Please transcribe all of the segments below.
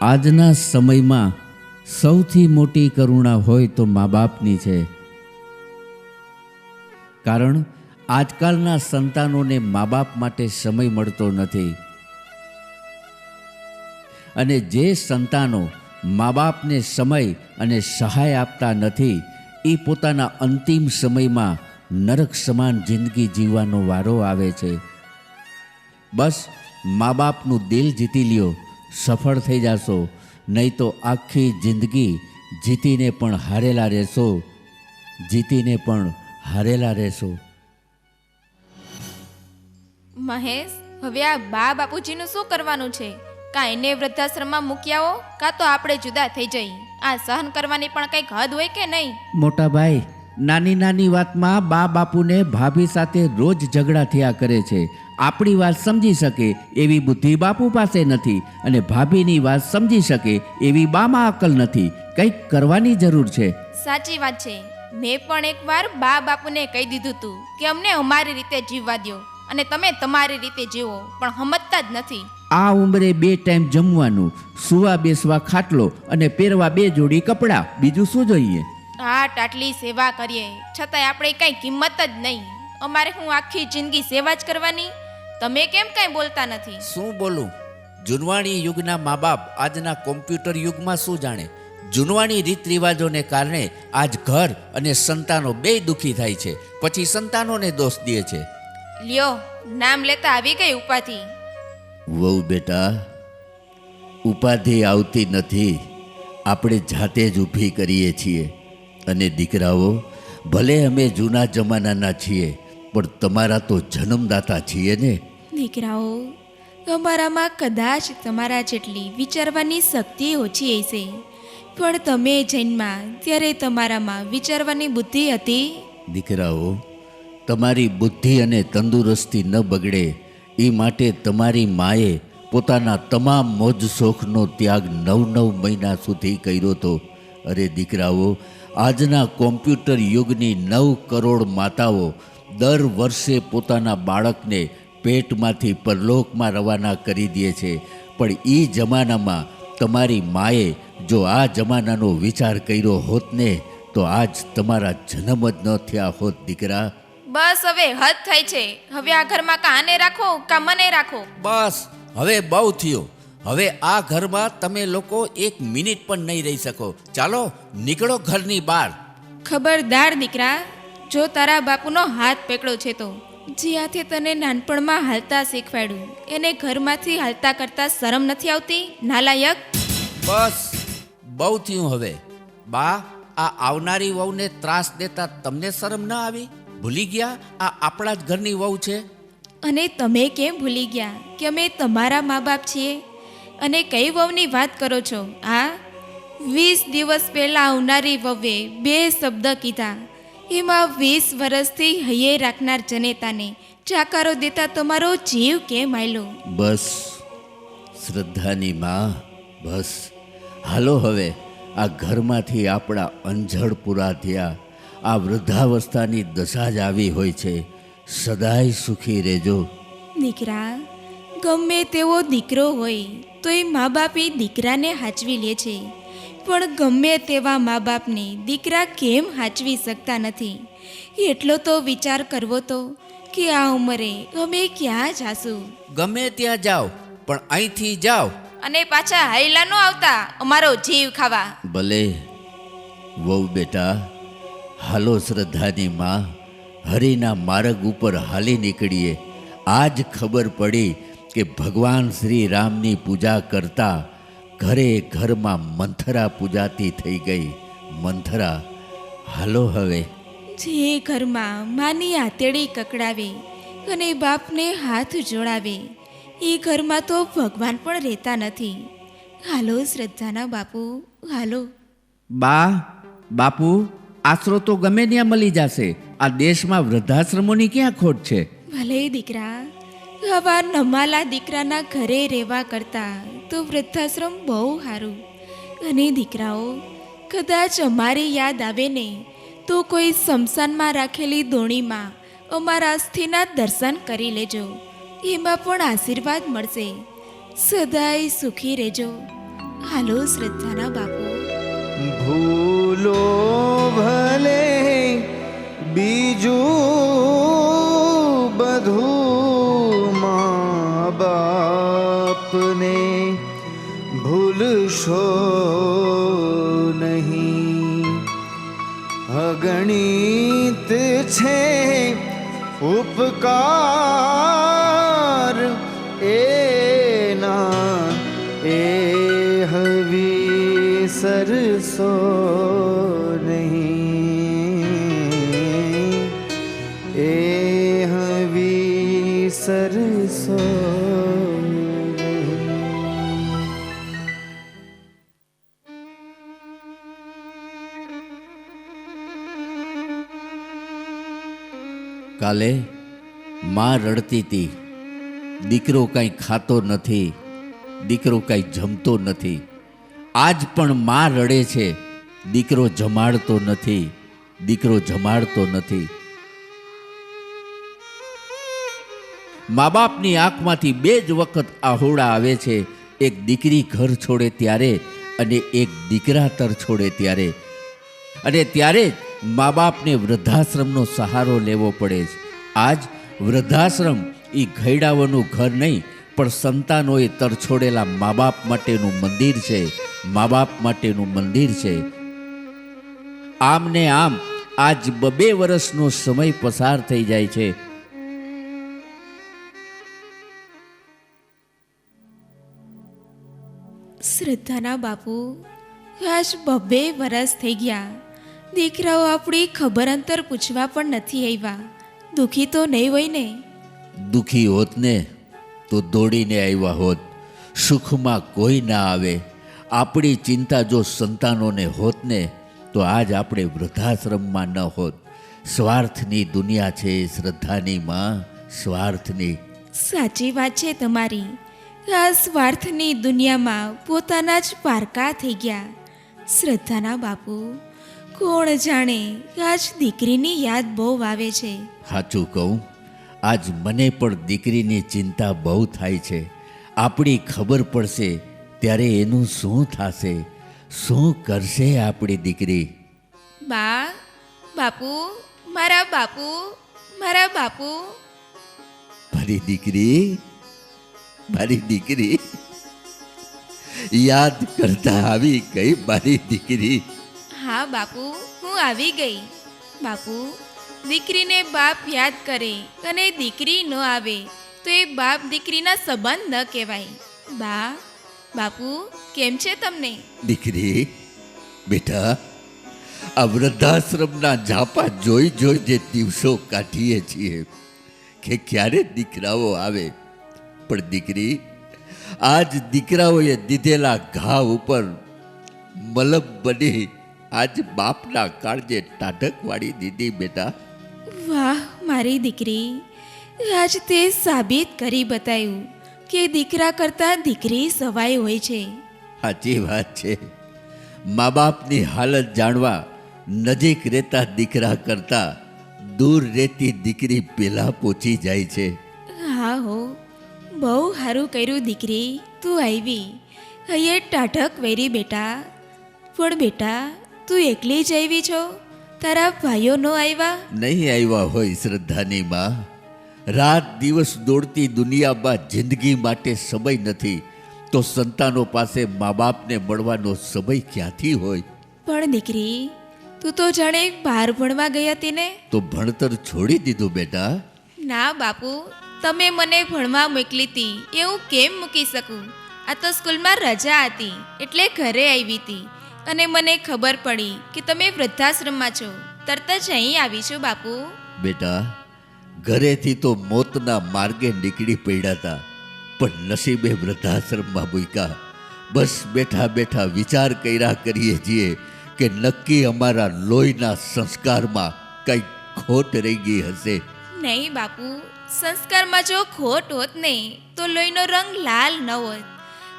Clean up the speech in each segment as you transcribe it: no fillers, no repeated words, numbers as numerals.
આજના સમયમાં સૌથી મોટી કરુણા હોય તો મા બાપની છે. કારણ આજકાલના સંતાનોને મા બાપ માટે સમય મળતો નથી. અને જે સંતાનો મા બાપને સમય અને સહાય આપતા નથી, એ પોતાના અંતિમ સમયમાં નરક સમાન જિંદગી જીવવાનો વારો આવે છે. બસ મા બાપનું દિલ જીતી લ્યો, સફળ થઈ જશો. નહીં તો આખી જિંદગી જીતીને પણ હારેલા રહેશો, જીતીને પણ હારેલા રહેશો. મહેશ, હવે આ બા બાપુજીનું શું કરવાનું છે? કાં એને વૃદ્ધાશ્રમમાં મૂકી આવો, કાં તો આપણે જુદા થઈ જઈએ. આ સહન કરવાની પણ કંઈક હદ હોય કે નહીં? મોટા ભાઈ, નાની નાની વાતમાં બા બાપુને ભાભી સાથે રોજ ઝઘડા થયા કરે છે. આપણી વાત સમજી શકે એવી બુદ્ધિ બાપુ પાસે નથી, અને ભાભીની વાત સમજી શકે એવી બામાં અકલ નથી. કંઈક કરવાની જરૂર છે. સાચી વાત છે. મેં પણ એકવાર બા બાપુને કહી દીધું હતું કે અમને અમારી રીતે જીવવા દો અને તમે તમારી રીતે જીવો, પણ સમજતા જ નથી. આ ઉંમરે 2 ટાઈમ જમવાનું, સુવા બેસવા ખાટલો અને પહેરવા 2 જોડી કપડાં, બીજું શું જોઈએ? આટલી સેવા કરીએ છતાંય આપણે કઈ કિંમત જ નહીં. અમારે હું આખી જિંદગી સેવા જ કરવાની? તમે કેમ કઈ બોલતા નથી? શું બોલું? જૂનવાણી યુગના મા બાપ આજના કોમ્પ્યુટર યુગમાં શું જાણે? જૂનવાણી રીત રિવાજોને કારણે આજ ઘર અને સંતાનો બે દુઃખી થાય છે, પછી સંતાનોને દોષ દે છે. લ્યો, નામ લેતા આવી ગઈ ઉપાધિ. વહુ બેટા, ઉપાધિ આવતી નથી, આપણે જાતે જ ઊભી કરીએ છીએ. અને દીકરાઓ, ભલે અમે જૂના જમાનાના છીએ, પણ તમારા તો જન્મદાતા છીએ ને. દીકરાઓ, અમારામાં કદાચ તમારા જેટલી વિચારવાની શક્તિ ઓછી હશે, પણ તમે જન્મા ત્યારે તમારામાં વિચારવાની બુદ્ધિ હતી. દીકરાઓ, તમારી બુદ્ધિ અને તંદુરસ્તી ન બગડે એ માટે તમારી માએ પોતાના તમામ મોજ શોખનો ત્યાગ 9 મહિના સુધી કર્યો હતો. અરે દીકરાઓ, આજના કોમ્પ્યુટર યુગની 9 કરોડ માતાઓ દર વર્ષે પોતાના બાળકને પેટમાંથી પરલોકમાં રવાના કરી દે છે. પણ એ જમાનામાં તમારી માએ જો આ જમાનાનો વિચાર કર્યો હોત ને, તો આજ તમારા જન્મ જ ન થયા હોત. દીકરા, બસ હવે હદ થઈ છે. હવે આ ઘરમાં કાને રાખો કા મને રાખો. બસ હવે બહુ થયું. હવે આ ઘરમાં તમે લોકો 1 મિનિટ પણ નહીં રહી શકો. ચાલો નીકળો ઘરની બહાર. ખબરદાર દીકરા, જો તારા બાપુનો હાથ પકડ્યો છે તો જે હાથે તને નાનપણમાં હાલતા શીખવાડ્યું એને ઘરમાંથી હાલતા કરતા શરમ નથી આવતી? નાલાયક! બસ બહુ થયું હવે. બા, આ આવનારી વહુને ત્રાસ દેતા તમને શરમ ન આવી? ભૂલી ગયા આ આપણા જ ઘરની વહુ છે? અને તમે કેમ ભૂલી ગયા કે અમે તમારા મા બાપ છીએ? અને કઈ વહુની વાત કરો છો? 20 દિવસ પહેલા આવનારી વહુએ 2 શબ્દ કીધા, એમાં 20 વર્ષથી હૈયે રાખનાર જનેતાને ચાકારો દેતા તમારો જીવ કેમ આયલો? બસ શ્રદ્ધાની માં, બસ હાલો હવે આ ઘરમાંથી આપણા અંજળ પૂરા થયા. આ વૃદ્ધાવસ્થાની દશા જ આવી હોય છે. સદાય સુખી રહેજો. દીકરા, ગમે તેવો દીકરો હોય તો એ મા બાપ એ દીકરાને હાચવી લે છે, પણ ગમે તેવા મા બાપને દીકરા કેમ હાચવી શકતા નથી? એટલો તો વિચાર કરવો તો કે આ ઉંમરે અમે ક્યાં જાશું? ગમે ત્યાં જાઓ, પણ અહીંથી જાઓ અને પાછા હાઈલા નો આવતા અમારો જીવ ખાવા. ભલે વહુ બેટા, હાલો શ્રદ્ધાની માં, હરિના માર્ગ ઉપર હાલી નીકળીએ. આજ ખબર પડી કે ભગવાન શ્રી રામની પૂજા કરતા ઘરે ઘરમાં મંથરા પૂજાતી થઈ ગઈ. મંથરા, હાલો હવે. જે ઘરમાં માની આતેડી કકડાવે અને બાપને હાથ જોડાવે, એ ઘરમાં તો ભગવાન પણ રહેતા નથી. હાલો શ્રદ્ધાના બાપુ, હાલો. બા, બાપુ, આશરો તો ગમે ત્યાં મળી જશે. આ દેશમાં વૃદ્ધાશ્રમોની ક્યાં ખોટ છે? ભલે દીકરા, આવા નમાલા દીકરાના ઘરે રહેવા કરતા તો વૃદ્ધાશ્રમ બહુ સારું. અને દીકરાઓ, કદાચ અમારી યાદ આવે ને તો કોઈ સ્મશાનમાં રાખેલી દોણીમાં અમારા અસ્થિના દર્શન કરી લેજો. એમાં પણ આશીર્વાદ મળશે. સદાય સુખી રહેજો. હાલો શ્રદ્ધાના બાપુ. ભૂલો ભલે બીજું બધું મા બાપને ભૂલશો નહીં. અગણિત છે ઉપકાર એના એ હવી સરસો નહીં. એ હવી સરસો નહીં. કાલે માં રડતી હતી, દીકરો કાંઈ ખાતો નથી, દીકરો કાંઈ જમતો નથી. આજ પણ માં રડે છે, દીકરો જમાડતો નથી, દીકરો જમાડતો નથી. મા બાપની આંખમાંથી બે જ વખત આહોડા આવે છે, એક દીકરી ઘર છોડે ત્યારે અને એક દીકરા તર છોડે ત્યારે. અને ત્યારે જ મા બાપને વૃદ્ધાશ્રમનો સહારો લેવો પડે છે. આજ વૃદ્ધાશ્રમ એ ઘરડાઓનું ઘર નહીં, પણ સંતાનોએ તરછોડેલા મા બાપ માટેનું મંદિર છે, મા બાપ માટેનું મંદિર છે. આમ ને આમ આજ 2 વર્ષનો સમય પસાર થઈ જાય છે. શ્રદ્ધાના બાપુ, આજ 2 વર્ષ થઈ ગયા. દીકરાઓ આપણી ખબર અંતર પૂછવા પણ નથી આવ્યા. દુઃખી તો નહીં હોય ને? દુઃખી હોત ને તો દોડીને આવ્યા હોત. સુખમાં કોઈ ના આવે. આપણી ચિંતા જો સંતાનોને હોત ને તો આજ આપણે વૃદ્ધાશ્રમમાં ન હોત. સ્વાર્થની દુનિયા છે શ્રદ્ધાની માં, સ્વાર્થની. સાચી વાત છે તમારી. આ સ્વાર્થની દુનિયામાં પોતાના જ પારકા થઈ ગયા. શ્રદ્ધાના બાપુ, કોણ જાણે આજ દીકરીની યાદ બહુ આવે છે. સાચું કહું, આજ મને પણ દીકરીની ચિંતા બહુ થાય છે. આપણી ખબર પડશે ત્યારે એનું શું થશે, શું કરશે આપણી દીકરી? બા, બાપુ, મારા બાપુ, મારા બાપુ. મારી દીકરી, મારી દીકરી, યાદ કરતા આવી ગઈ મારી દીકરી. હા બાપુ, હું આવી ગઈ. બાપુ, દીકરીને બાપ યાદ કરે અને દીકરી ન આવે તો એ બાપ દીકરીના સંબંધ ન કહેવાય. બા, બાપુ, કેમ છે તમને? દીકરી, બેટા, આ વૃદ્ધાશ્રમના ઝાપા જોઈ જોઈ જે દિવસો કાઢીએ છીએ કે ક્યારે દીકરાઓ આવે. પણ દીકરી, આજ દીકરાઓએ દીધેલા ઘા ઉપર મલમ બની આજ બાપના કાળજે ટાઢક વાળી દીધી. બેટા, વાહ મારી દીકરી, આજ તે સાબિત કરી બતાવ્યું કે દીકરા કરતાં દીકરી સવાય હોય છે. સાચી વાત છે. મા બાપની હાલત જાણવા નજીક રહેતા દીકરા કરતા દૂર રહેતી દીકરી પેલા પહોંચી જાય છે. હા હો, બહુ સારું કર્યું દીકરી, તું આવી. અહીંયા ટાઢક વેરી બેટા. પણ બેટા, તું એકલી જ આવી છો? તારા ભાઈઓ ન આવ્યા? નહીં આવ્યા હોય શ્રદ્ધાની માં. રાત દિવસ દોડતી દુનિયામાં જિંદગી માટે સમય નથી તો સંતાનો પાસે મા બાપને મળવાનો સમય ક્યાંથી હોય? પણ દીકરી, તું તો જાણે બહાર ભણવા ગઈ હતી ને? તો ભણતર છોડી દીધું બેટા? ના બાપુ, તમે મને ભણવા મોકલી હતી એ હું કેમ મૂકી શકું? આ તો સ્કૂલમાં રજા હતી એટલે ઘરે આવી હતી અને મને ખબર પડી કે તમે વૃદ્ધાશ્રમમાં છો. તરત જ અહીં આવી છું બાપુ. બેટા, ઘરેથી તો મોતના માર્ગે નીકળી પડ્યા હતા, પણ નસીબે વૃદ્ધાશ્રમમાં મૂક્યા. બસ બેઠા બેઠા વિચાર કર્યા કરીએ છીએ કે નક્કી અમારા લોહીના સંસ્કારમાં કંઈક ખોટ રહી ગઈ હશે. નહીં બાપુ, સંસ્કારમાં જો ખોટ હોત ને તો લોહીનો રંગ લાલ ન હોત.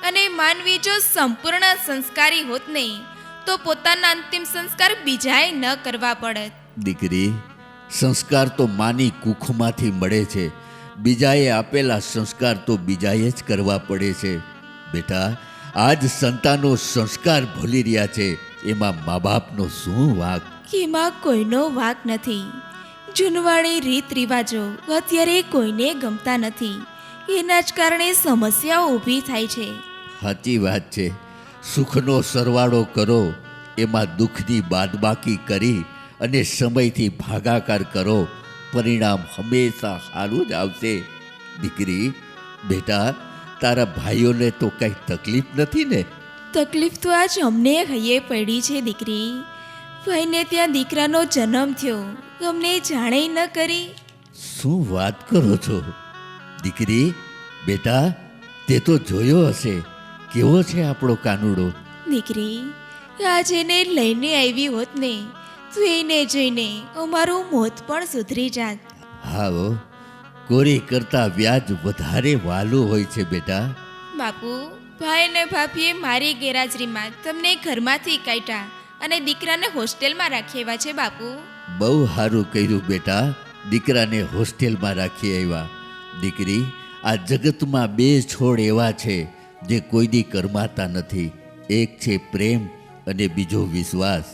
અને માનવી જો સંપૂર્ણ સંસ્કારી હોત ને તો પોતાના અંતિમ સંસ્કાર બીજાએ ન કરવા પડત. દીકરી, સંસ્કાર તો માની કુખમાંથી મળે છે. બીજાએ આપેલા સંસ્કાર તો બીજાએ જ કરવા પડે છે. બેટા, આજ સંતાનો સંસ્કાર ભૂલી રહ્યા છે, એમાં મા બાપનો શું વાંક? એમાં કોઈનો વાંક નથી. જૂનવાણી રીત રિવાજો અત્યારે કોઈને ગમતા નથી. એના જ કારણે સમસ્યાઓ ઊભી થાય છે. સાચી વાત છે. સુખનો સરવાળો કરો, એમાં દુઃખની બાદબાકી કરી અને સમયથી ભાગાકાર કરો, પરિણામ હંમેશા સારું જ આવશે. દીકરી, બેટા, તારા ભાઈઓને તો કંઈ તકલીફ નથી ને? તકલીફ તો આજ અમને હૈયે પડી છે દીકરી. ભાઈને ત્યાં દીકરાનો જન્મ થયો, અમને જાણે ન કરી. શું વાત કરો છો દીકરી? બેટા, તે તો જોયો હશે કેવો છે આપણો કાનુડો. દીકરી, આજ એને લઈને આવી હોત ને તો એને જોઈને અમારું મોત પણ સુધરી જાત. હા હો, કોરી કરતા વ્યાજ વધારે વાલું હોય છે બેટા. બાપુ, ભાઈ ને ભાભીએ મારી ગેરહાજરીમાં તમને ઘરમાંથી કાઢ્યા અને દીકરાને હોસ્ટેલમાં રાખી છે. બાપુ, બહુ સારું કર્યું બેટા, દીકરાને હોસ્ટેલમાં રાખી આવ્યા. દીકરી, આ જગતમાં બે છોડ એવા છે જે કોઈની કરમાતા નથી. એક છે પ્રેમ અને બીજો વિશ્વાસ.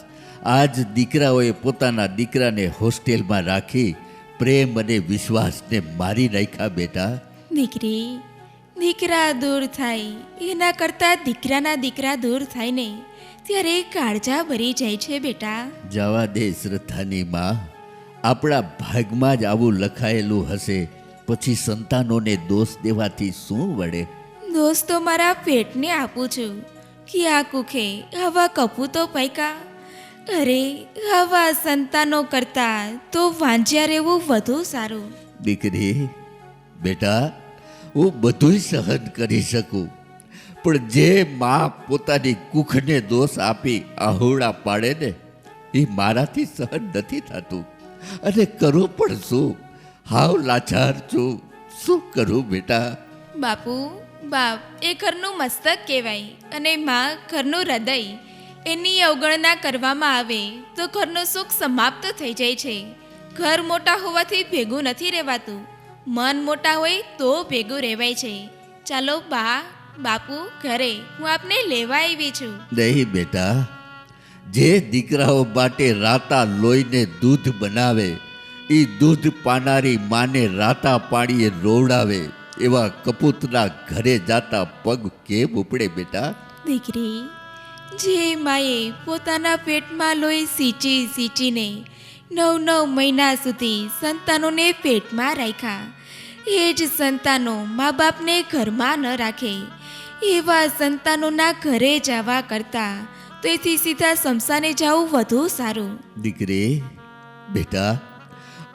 આજ દીકરાઓએ પોતાના દીકરાને હોસ્ટેલમાં રાખી પ્રેમ અને વિશ્વાસને મારી નાખ્યા બેટા. દીકરી, દીકરા દૂર થાય એના કરતાં દીકરાના દીકરા દૂર થાય ને ત્યારે કાળજા ભરી જાય છે બેટા. જવા દે શ્રદ્ધાની માં, આપણા ભાગમાં જ આવું લખાયેલું હશે, પછી સંતાનોને દોષ દેવાથી શું વળે? દોસ્ત તો મારા પેટને આપું છું કે આ કુખે આવા કપૂતો પૈકા. અરે, આવા સંતાનો કરતા તો વાંજ્યા રહેવું વધુ સારું. દીકરી, બેટા, હું બધુંય સહન કરી શકું, પણ જે માં પોતાની કુખને દોષ આપી આહુડા પાડે ને, એ મારાથી સહન નથી થતું. અને કરું પણ શું? હાવ લાચાર છું. શું કરું બેટા? બાપુ, બાપ એ ઘરનું મસ્તક કહેવાય અને માં ઘરનું હૃદય. એની અવગણના કરવામાં આવે તો ઘરનું સુખ સમાપ્ત થઈ જાય છે. ઘર મોટા હોવાથી ભેગું નથી રહેવાતું, મન મોટા હોય તો ભેગું રહેવાય છે. ચાલો બા, બાપુ ઘરે, હું આપને લેવા આવી છું. નહીં બેટા, જે દીકરાઓ માટે રાતા લોહીને દૂધ બનાવે, એ દૂધ પાનારી માને રાતા પાણીએ રોવડાવે, એવા કપૂતના ઘરે જાતા પગ કેમ ઉપડે બેટા? દીકરી, જે માએ પોતાના પેટમાં લોહી સીંચીને 9 મહિના સુધી સંતાનોને પેટમાં રાખ્યા, એ જ સંતાનો મા બાપને ઘરમાં ન રાખે, એવા સંતાનોના ઘરે જવા કરતા તો એથી સીધા સ્મશાને જવું વધુ સારું. દીકરી, બેટા,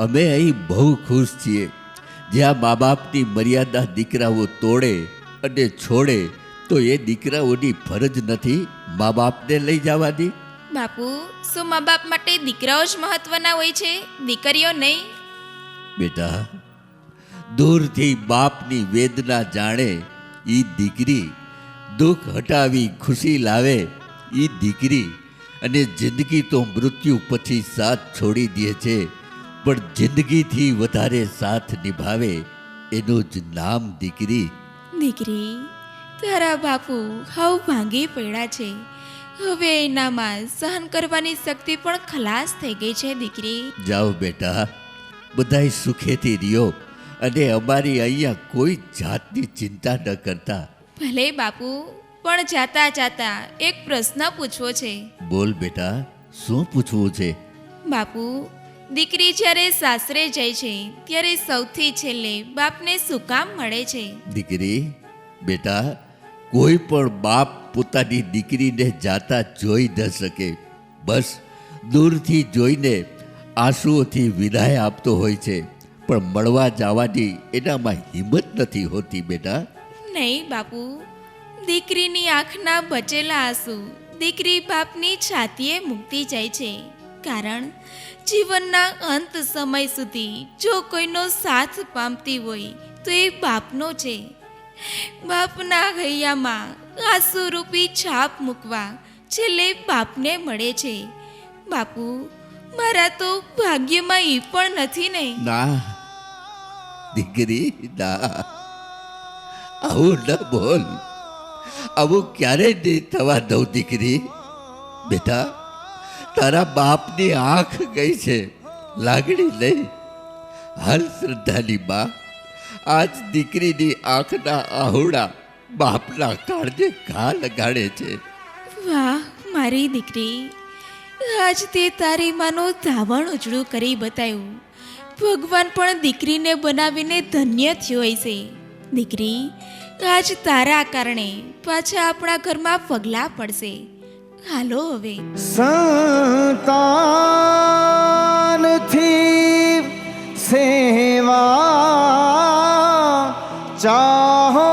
અમે અહીં બહુ ખુશ છીએ. જ્યાં મા બાપની મર્યાદા દીકરાઓ તોડે અને છોડે તો એ દીકરાઓની ફરજ નથી મા બાપને લઈ જવાની. બાપુ, શું મા બાપ માટે દીકરાઓ જ મહત્વના હોય છે, દીકરીઓ નહીં? બેટા, દૂરથી બાપની વેદના જાણે ઈ દીકરી, દુઃખ હટાવી ખુશી લાવે ઈ દીકરી, અને જિંદગી તો મૃત્યુ પછી સાથ છોડી દે છે, પણ જિંદગીથી વધારે સાથ નિભાવે એનું જ નામ દીકરી. દીકરી, તારા બાપુ હાવ ભાંગી પડ્યા છે. હવે એનામાં સહન કરવાની શક્તિ પણ ખલાસ થઈ ગઈ છે. દીકરી, જાઓ બેટા, બધાય સુખેથી રહ્યો અને અમારી અહીંયા કોઈ જાતની ચિંતા ન કરતા. ભલે બાપુ, પણ જાતા જાતા એક પ્રશ્ન પૂછવો છે. બોલ બેટા, શું પૂછવું છે? બાપુ, દીકરી જ્યારે સાસરે જાય છે ત્યારે સૌથી છેલ્લે બાપને શું કામ મળે છે? દીકરી, બેટા, કોઈ પણ બાપ પોતાની દીકરીને જાતા જોઈ ન શકે. બસ દૂરથી જોઈને આંસુઓથી વિદાય આપતો હોય છે, પણ મળવા જવાની એનામાં હિંમત નથી હોતી બેટા. નહીં બાપુ, દીકરીની આંખના બચેલા આંસુ દીકરી બાપની છાતીએ મૂકતી જાય છે. કારણ જીવનના અંત સમય સુધી જો કોઈનો સાથ પામતી હોય તો એ બાપનો છે. બાપના હૈયામાં આંસુરૂપી છાપ મૂકવા છેલ્લે બાપને મળે છે. બાપુ, મારા તો ભાગ્યમાં એ પણ નથી ને. ના દીકરી, ના, આવું ન બોલ. આવું ક્યારે નહીં થવા દઉં દીકરી. બેટા, તારા બાપની આંખ ગઈ છે, લાગણી નહીં. હાલ શ્રદ્ધાની બા, આજ દીકરીની આંખના આહુડા બાપના કાળજે ઘા લગાડે છે. વાહ મારી દીકરી, આજ તે તારી માનો ધાવણ ઉજળું કરી બતાવ્યું. ભગવાન પણ દીકરીને બનાવીને ધન્ય થયો હશે. દીકરી, આજ તારા કારણે પાછા આપણા ઘરમાં પગલાં પડશે. હાલો હવે. સંતાનથી સેવા ચાહો,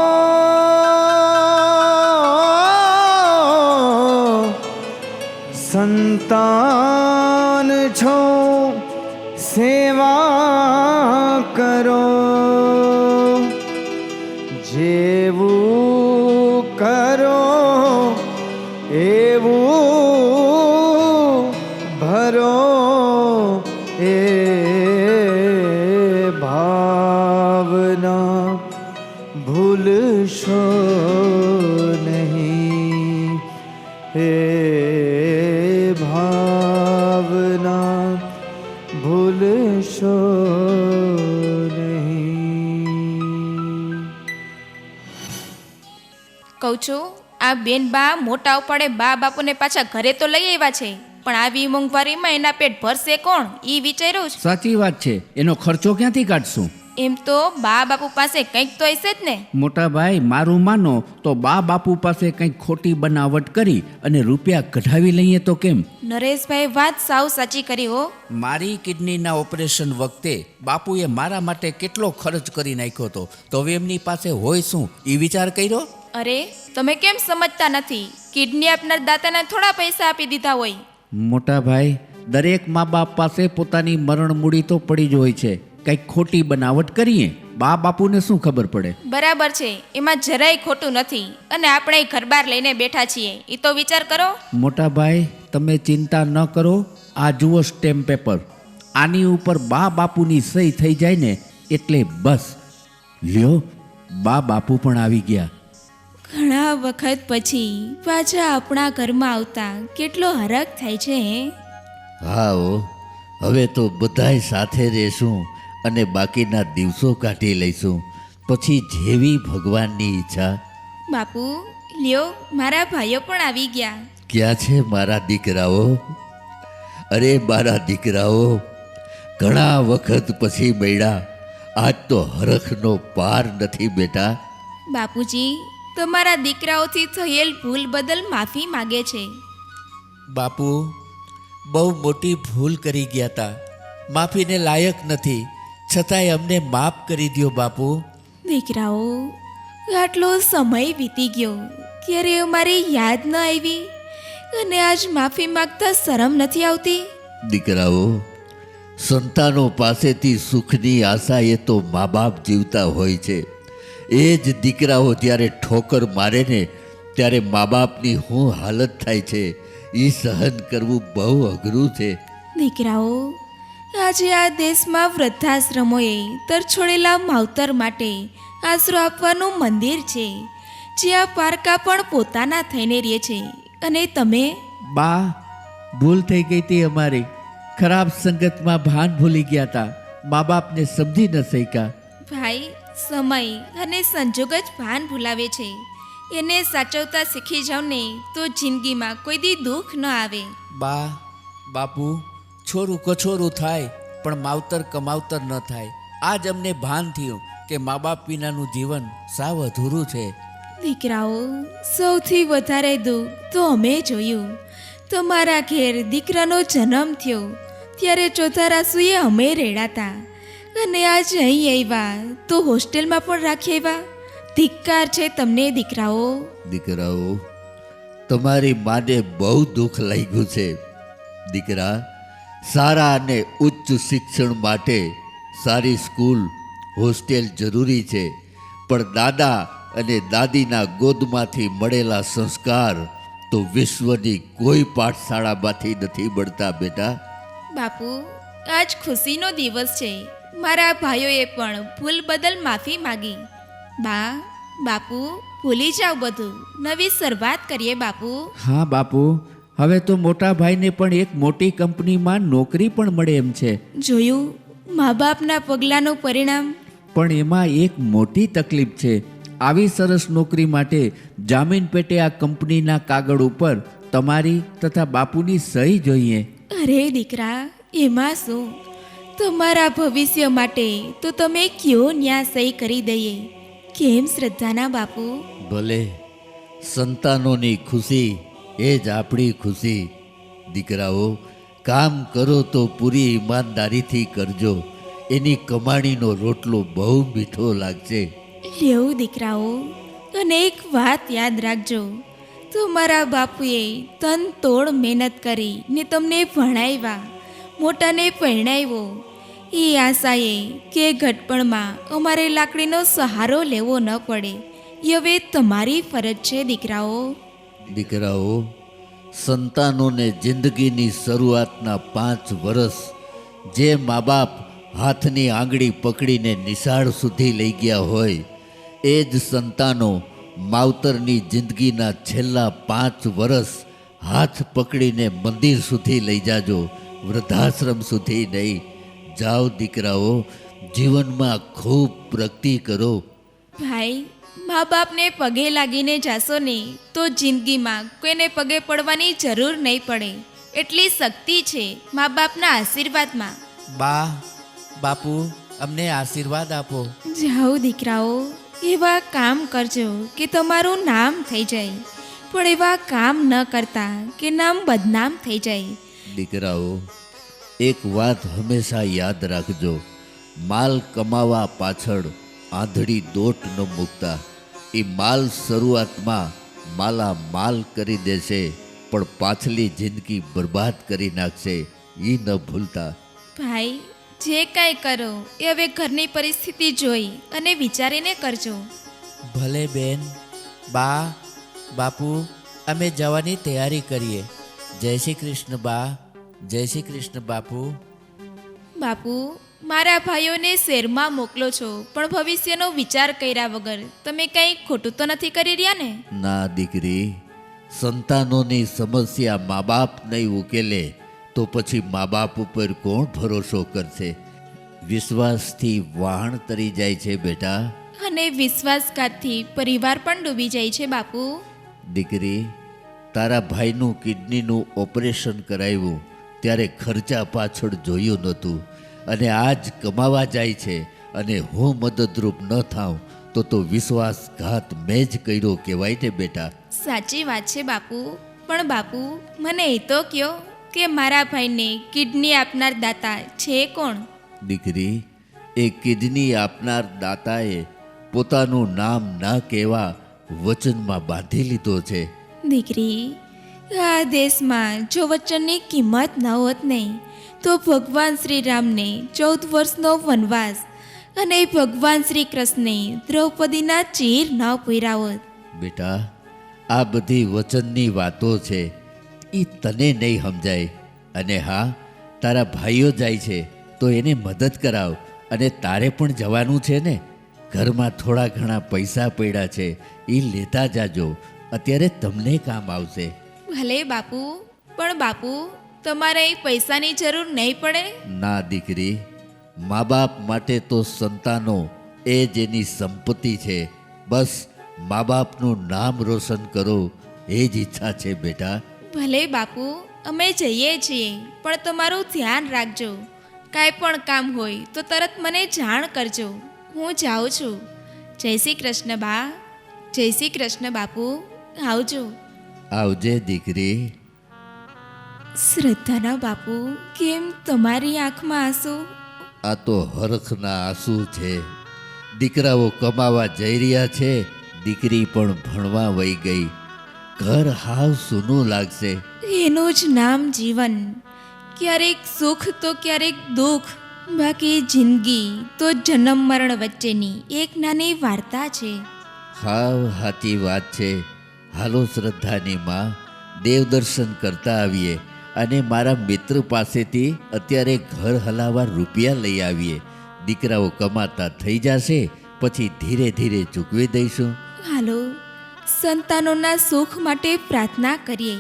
સંતાન છો સેવા કરો. જેવું કરો એવું ભરો, એ ભાવના ભૂલશો નહીં, એ ભાવના ભૂલશો નહીં. કહું છું, આ બેન બા મોટા ઉપાડે બા બાપુને પાછા ઘરે તો લઈ આવ્યા છે, પણ આવી મોંઘવારીમાં એના પેટ ભરશે કોણ, એ વિચાર્યું છે. સાચી વાત છે. એનો ખર્ચો ક્યાંથી કાઢશું? એમ તો બા બાપુ પાસે કંઈક તો હશે જ ને. મોટા ભાઈ, મારું માનો તો બા બાપુ પાસે કંઈક ખોટી બનાવટ કરી અને રૂપિયા કઢાવી લઈએ તો કેમ? નરેશભાઈ વાત સાવ સાચી કરી હો. મારી કિડનીના ઓપરેશન વખતે બાપુએ મારા માટે કેટલો ખર્ચ કરી નાખ્યો હતો, તો હવે એમની પાસે હોય શું એ વિચાર કર્યો? અરે તમે કેમ સમજતા નથી? કિડની આપનાર દાતાને થોડા પૈસા આપી દીધા હોય. મોટા ભાઈ, દરેક મા બાપ પાસે પોતાની મરણ મૂડી તો પડી જ હોય છે. કંઈક ખોટી બનાવટ કરીએ, બા બાપુને શું ખબર પડે? બરાબર છે, એમાં જરાય ખોટું નથી. અને આપણે ઘરબાર લઈને બેઠા છીએ, એ તો વિચાર કરો. મોટા ભાઈ, તમે ચિંતા ન કરો. આ જુઓ સ્ટેમ્પ પેપર, આની ઉપર બા બાપુની સહી થઈ જાય ને એટલે બસ. લ્યો, બા બાપુ પણ આવી ગયા. ઘણા વખત પછી પાછા આપણા ઘરમાં આવતા કેટલો હરખ થાય છે. હા હો, હવે તો બધાય સાથે રહેશું અને બાકીના દિવસો કાઢી લઈશું, પછી જેવી ભગવાનની ઈચ્છા. બાપુ લ્યો, મારા ભાઈઓ પણ આવી ગયા. ક્યાં છે મારા દીકરાઓ? અરે મારા દીકરાઓ, ઘણા વખત પછી મળ્યા. આજ તો હરખનો પાર નથી બેટા. બાપુજી, તમારા દીકરાઓથી થયેલ ભૂલ બદલ માફી માગે છે. બાપુ, બહુ મોટી ભૂલ કરી ગયા હતા, માફીને લાયક નથી, છતાંય અમને માફ કરી દ્યો બાપુ. દીકરાઓ, આટલો સમય વીતી ગયો, ક્યારે અમારી યાદ ન આવી? અને આજ માફી માંગતા શરમ નથી આવતી? દીકરાઓ, સંતાનો પાસેથી સુખની આશાએ તો મા બાપ જીવતા હોય છે. એ જ દીકરાઓ જ્યારે ઠોકર મારે ને ત્યારે મા બાપની શું હાલત થાય છે એ સહન કરવું બહુ અઘરું છે. દીકરાઓ, આજે આ દેશમાં વૃદ્ધાશ્રમોએ તરછોડેલા માવતર માટે આશરો આપવાનું મંદિર છે, જ્યાં પારકા પણ પોતાના થઈને રહે છે. અને તમે? બા, ભૂલ થઈ ગઈ હતી અમારી. ખરાબ સંગતમાં ભાન ભૂલી ગયા હતા, મા બાપને સમજી ન શક્યા. ભાઈ, સમય અને સંજોગ જ ભાન ભૂલાવે છે. એને સાચવતા શીખી જાવ ને તો જિંદગીમાં કોઈ દી દુઃખ ન આવે. બા, બાપુ, છોરું કછોરું થાય પણ માવતર કમાવતર ન થાય. આજ અમને ભાન થયું કે મા બાપ વિનાનું જીવન સાવ અધૂરું છે. દીકરાઓ, સૌથી વધારે દુઃખ તો અમે જોયું. તમારા ઘેર દીકરાનો જન્મ થયો ત્યારે ચોથારાસુએ અમે રેડાતા, અને આજ અહીં આવ્યા તો હોસ્ટેલમાં પણ રાખી આવ્યા. ધિક્કાર છે તમને દીકરાઓ. દીકરાઓ, તમારી માને બહુ દુઃખ લાગ્યું છે. દીકરા, સારા અને ઉચ્ચ શિક્ષણ માટે સારી સ્કૂલ, હોસ્ટેલ જરૂરી છે, પણ દાદા અને દાદીના ગોદમાંથી મળેલા સંસ્કાર તો વિશ્વની કોઈ પાઠશાળામાંથી નથી મળતા બેટા. બાપુ, આજ ખુશીનો દિવસ છે. મારા ભાઈઓએ પણ ભૂલ બદલ માફી માગી. બા, બાપુ ભૂલી જાઓ બધું, નવી શરૂઆત કરીએ બાપુ. હા બાપુ, હવે તો મોટા ભાઈને પણ એક મોટી કંપનીમાં નોકરી પણ મળે એમ છે. જોયું મા બાપના પગલાંનું પરિણામ. પણ એમાં એક મોટી તકલીફ છે. આવી સરસ નોકરી માટે જામીન પેટે આ કંપનીના કાગળ ઉપર તમારી તથા બાપુની સહી જોઈએ. અરે દીકરા, એમાં શું? તમારા ભવિષ્ય માટે તો તમે કયો ન્યા સહી કરી દઈએ. કેમ શ્રદ્ધાના બાપુ? ભલે, સંતાનોની ખુશી એ જ આપણી ખુશી. દીકરાઓ, કામ કરો તો પૂરી ઈમાનદારીથી કરજો. એની કમાણીનો રોટલો બહુ મીઠો લાગશે. લેવું દીકરાઓ, અને એક વાત યાદ રાખજો, તમારા બાપુએ તન તોડ મહેનત કરી ને તમને ભણાવ્યા, મોટાને પરણાવ્યો. એ આશાએ કે ઘટપણમાં અમારે લાકડીનો સહારો લેવો ન પડે, એ હવે તમારી ફરજ છે દીકરાઓ. દીકરાઓ, સંતાનોને જિંદગીની શરૂઆતના 5 વર્ષ જે મા બાપ હાથની આંગળી પકડીને નિશાળ સુધી લઈ ગયા હોય, એ જ સંતાનો માવતરની જિંદગીના છેલ્લા 5 વર્ષ હાથ પકડીને મંદિર સુધી લઈ જાજો, વૃદ્ધાશ્રમ સુધી નહીં. જાઓ દીકરાઓ, જીવનમાં ખૂબ પ્રગતિ કરો. ભાઈ, મા બાપને પગે લાગીને જાશો ને તો જિંદગીમાં કોઈને પગે પડવાની જરૂર નહીં પડે. એટલી શક્તિ છે મા બાપના આશીર્વાદમાં. બા, બાપુ, અમને આશીર્વાદ આપો. જાઓ દીકરાઓ, એવા કામ કરજો કે તમારું નામ થઈ જાય, પણ એવા કામ ન કરતા કે નામ બદનામ થઈ જાય. દીકરાઓ, એક વાત હંમેશા યાદ રાખજો, માલ કમાવા પાછળ આંધળી દોટ ન મૂકતા. એ માલ શરૂઆતમાં માલા માલ કરી દેશે, પણ પાછલી જિંદગી બરબાદ કરી નાખશે. એ ન ભૂલતા. ભાઈ, જે કાંઈ કરો એ હવે ઘરની પરિસ્થિતિ જોઈ અને વિચારીને કરજો. ભલે બેન. બા, બાપુ, અમે જવાની તૈયારી કરીએ. જય શ્રી કૃષ્ણ બા, જય શ્રી કૃષ્ણ બાપુ. બાપુ, મારા ભાઈઓને શહેરમાં મોકલો છો, પણ ભવિષ્યનો વિચાર કર્યા વગર તમે કંઈ ખોટું તો નથી કરી રહ્યા ને? ના દીકરી, સંતાનોની સમસ્યા મા બાપ નહીં ઉકેલે તો પછી મા બાપ ઉપર કોણ ભરોસો કરશે? વિશ્વાસથી વહાણ તરી જાય છે બેટા. અને વિશ્વાસઘાતથી પરિવાર પણ ડૂબી જાય છે બાપુ. દીકરી, તારા ભાઈનું કિડનીનું ઓપરેશન કરાવ્યું ત્યારે ખર્ચા પાછળ જોયું નહોતું, અને આજ કમાવા જાય છે અને હું મદદરૂપ ન થાઉં તો વિશ્વાસઘાત મેં જ કર્યો કહેવાય ને બેટા. સાચી વાત છે બાપુ, પણ બાપુ મને એ તો કહો કે મારા ભાઈને કિડની આપનાર દાતા છે કોણ? દીકરી, એ કિડની આપનાર દાતાએ પોતાનું નામ ના કહેવા વચનમાં બાંધી લીધો છે. દીકરી, આ દેશમાં જો વચનની કિંમત ન હોત નહીં તો ભગવાન શ્રી રામને 14 વર્ષનો વનવાસ અને ભગવાન શ્રી કૃષ્ણે દ્રૌપદીના ચીર ન પૂર્યા હોત. બેટા, આ બધી વચનની વાતો છે, એ તને નહીં સમજાય. અને હા, તારા ભાઈઓ જાય છે તો એને મદદ કરાવ. અને તારે પણ જવાનું છે ને? ઘરમાં થોડા ઘણા પૈસા પડ્યા છે, એ લેતા જાજો, અત્યારે તમને કામ આવશે. ભલે બાપુ, પણ બાપુ તમારે અહીં પૈસાની જરૂર નહીં પડે? ના દીકરી, મા બાપ માટે તો સંતાનો એ જ એની સંપત્તિ છે. બસ મા બાપનું નામ રોશન કરો, એ જ ઈચ્છા છે બેટા. ભલે બાપુ, અમે જઈએ છીએ, પણ તમારું ધ્યાન રાખજો. કાંઈ પણ કામ હોય તો તરત મને જાણ કરજો. હું જાઉં છું. જય શ્રી કૃષ્ણ બા. જય શ્રી કૃષ્ણ બાપુ. આવજો. આવજે દીકરી. શ્રદ્ધાના બાપુ, કેમ તમારી આંખમાં આંસુ? આ તો હરખના આંસુ છે. દીકરાઓ કમાવા જઈ રહ્યા છે, દીકરી પણ ભણવા વહી ગઈ. ઘર હાવ સૂનું લાગશે. એનું જ નામ જીવન. ક્યારેક સુખ તો ક્યારેક દુઃખ. બાકી જિંદગી તો જન્મ મરણ વચ્ચેની એક નાની વાર્તા છે. હાવ સાચી વાત છે. હાલો શ્રદ્ધાની માં, દેવદર્શન કરતા આવીએ અને મારા મિત્ર પાસેથી અત્યારે ઘર હલાવવા રૂપિયા લઈ આવીએ. દીકરાઓ કમાતા થઈ જશે, પછી ધીરે ધીરે ચૂકવી દઈશું. હાલો સંતાનોના સુખ માટે પ્રાર્થના કરીએ.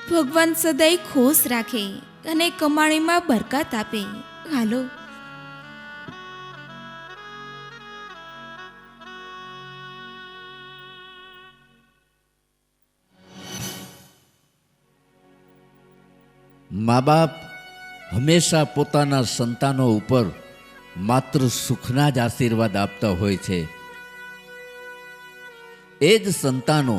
ભગવાન સદાય ખુશ રાખે અને કમાણીમાં બરકત આપે. હાલો મા બાપ હંમેશા પોતાના સંતાનો ઉપર માત્ર સુખના જ આશીર્વાદ આપતા હોય છે. એ જ સંતાનો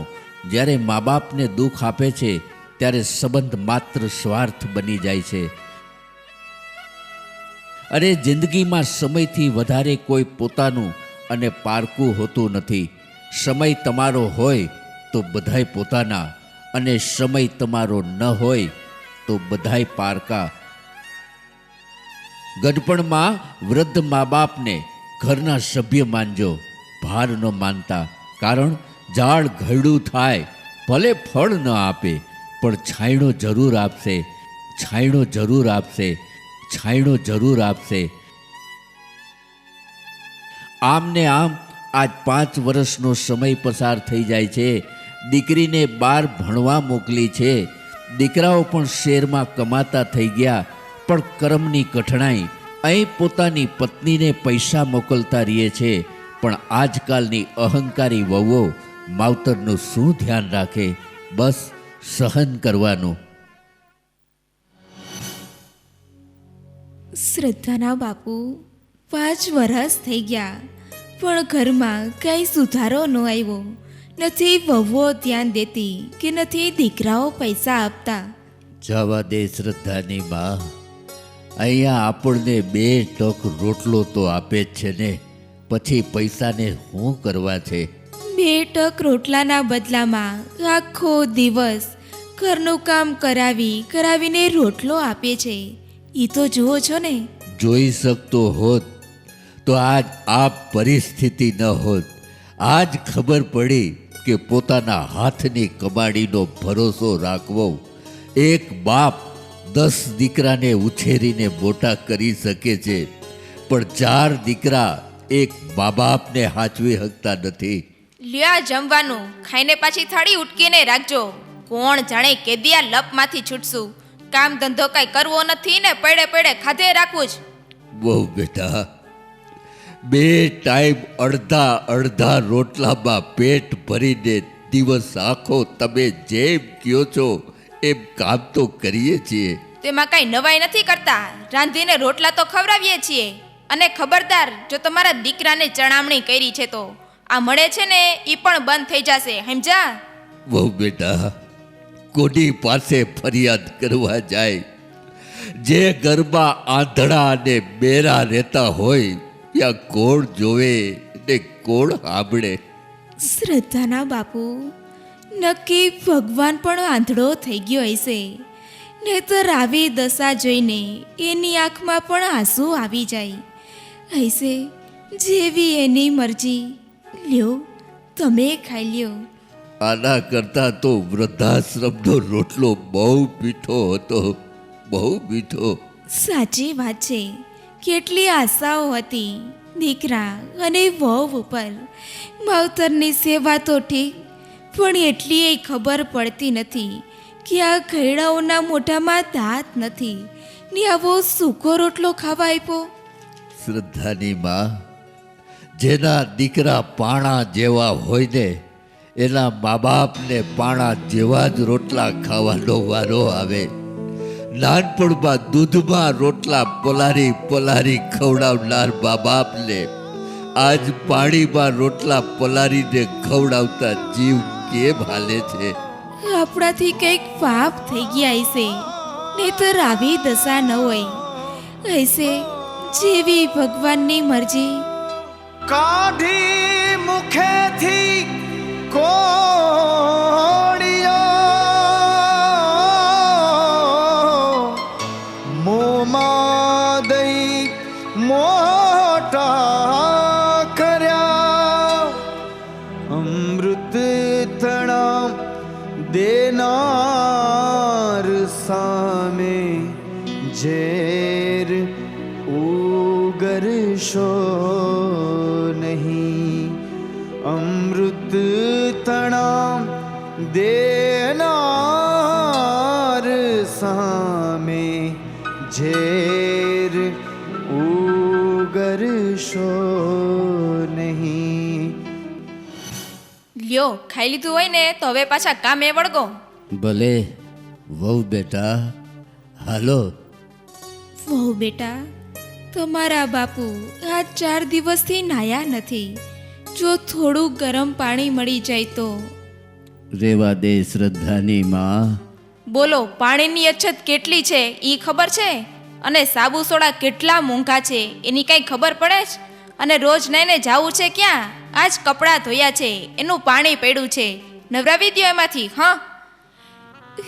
જ્યારે મા બાપને દુઃખ આપે છે ત્યારે સંબંધ માત્ર સ્વાર્થ બની જાય છે. અરે જિંદગીમાં સમયથી વધારે કોઈ પોતાનું અને પારકું હોતું નથી. સમય તમારો હોય તો બધાય પોતાના, અને સમય તમારો ન હોય તો બધાય પારકા. ગડપણમાં વૃદ્ધ મા બાપને ઘરના સભ્ય માનજો, ભાર ન માનતા. કારણ ઝાડ ઘરડું થાય, ભલે ફળ ન આપે પણ છાંયડો જરૂર આપશે, છાંયડો જરૂર આપશે, છાંયડો જરૂર આપશે. આમ ને આમ આજ 5 વર્ષનો સમય પસાર થઈ જાય છે. દીકરીને બહાર ભણવા મોકલી છે. દીકરાઓ પણ શહેરમાં કમાતા થઈ ગયા. પણ કર્મની કઠણાઈ અહીં પોતાની પત્નીને પૈસા મોકલતા રહીએ છે. પણ આજકાલની અહંકારી વહુઓ માવતરનું શું ધ્યાન રાખે? બસ સહન કરવાનું. શ્રદ્ધાના બાપુ 5 વર્ષ થઈ ગયા પણ ઘરમાં કંઈ સુધારો ન આવ્યો. નથી વહુઓ ધ્યાન દેતી કે નથી દીકરાઓ પૈસા આપતા. જવા દે શ્રદ્ધાની માં. અહીંયા આપણને 2 ટક રોટલો તો આપે જ છે ને, પછી પૈસાને શું કરવા છે? 2 ટક રોટલાના બદલામાં આખો દિવસ ઘરનું કામ કરાવીને રોટલો આપે છે. એ તો જુઓ છો ને. જોઈ શકતો હોત તો આજ આ પરિસ્થિતિ ન હોત. આજ ખબર પડી કે પોતાના હાથની કમાડીનો ભરોસો રાખવો. એક બાપ 10 દીકરાને ઉછેરીને મોટા કરી શકે છે, પણ 4 દીકરા એક મા બાપને હાચવી શકતા નથી. લ્યા જમવાનું ખાઈને પાછી થાળી ઉટકીને રાખજો. કોણ જાણે કેદિયા લપમાંથી છૂટશું. કામ ધંધો કાંઈ કરવો નથી ને પડે પડે ખાધે રાખવું જ. બહુ બેટા, 2 ટાઈમ અડધા રોટલામાં પેટ ભરીને દિવસ આખો તમે જેમ કહો છો એમ કામ તો કરીએ છીએ. તેમાં કાંઈ નવાઈ નથી કરતા. રાંધીને રોટલા તો ખવડાવીએ છીએ. અને ખબરદાર, જો તમારા દીકરાને ચણામણી કરી છે તો આ મળે છે ને એ પણ બંધ થઈ જશે, સમજા? બહુ બેટા, કોની પાસે ફરિયાદ કરવા જાય? જે ઘરમાં આંધળા અને બેરા રહેતા હોય ત્યાં કોણ જોવે ને કોણ સાંભળે? શ્રદ્ધાના બાપુ, નક્કી ભગવાન પણ આંધળો થઈ ગયો હશે. નહીતર આવી દશા જોઈને એની આંખમાં પણ આંસુ આવી જાય હશે. જેવી એની મરજી. લ્યો, તમે ખાઈ લ્યો. આના કરતાં તો વૃદ્ધાશ્રમનો રોટલો બહુ મીઠો હતો, બહુ મીઠો. સાચી વાત છે. કેટલી આશાઓ હતી દીકરા અને વહુ ઉપર. માવતરની સેવા તો ઠીક, પણ એટલી એ ખબર પડતી નથી કે આ ઘરડાઓના મોઢામાં દાંત નથી ને આવો સૂકો રોટલો ખાવા આપ્યો. શ્રદ્ધાની માં, જેના દીકરા પાણા જેવા હોય ને એના મા બાપને પાણા જેવા જ રોટલા ખાવાનો વારો આવે. નાનપણમાં દૂધમાં રોટલા પલારી ખવડાવનાર મા બાપને આજ પાણીમાં રોટલા પલારીને ખવડાવતા જીવ કેમ હાલે છે? આપણાથી કંઈક પાપ થઈ ગયા હશે, નહીતર આવી દશા ન હોય. હશે જેવી ભગવાનની મરજી. કાઢી મુખેથી કોળિયો મોમાં દઈ મોટા કર્યા. અમૃત તણા દેનાર સામે ઝેર ઉગરશો નહીં. અમૃત અમૃત તણામ દેનાર સામે ઝેર ઉગરશો નહીં. લ્યો ખાઈ લીધું હોય ને તો હવે પાછા કામે વળગો. ભલે વહુ બેટા, હાલો. વહુ બેટા, તમારા બાપુ આ 4 દિવસથી નાયા નથી. જો થોડું ગરમ પાણી મળી જાય તો. રેવા દે શ્રદ્ધાની માં. બોલો, પાણીની અછત કેટલી છે એ ખબર છે? અને સાબુ સોડા કેટલા મોંઘા છે એની કાંઈ ખબર પડે જ? અને રોજ નાઈને જાવું છે ક્યાં? આજ કપડાં ધોયા છે, એનું પાણી પડ્યું છે, નવરાવી દ્યો એમાંથી. હા,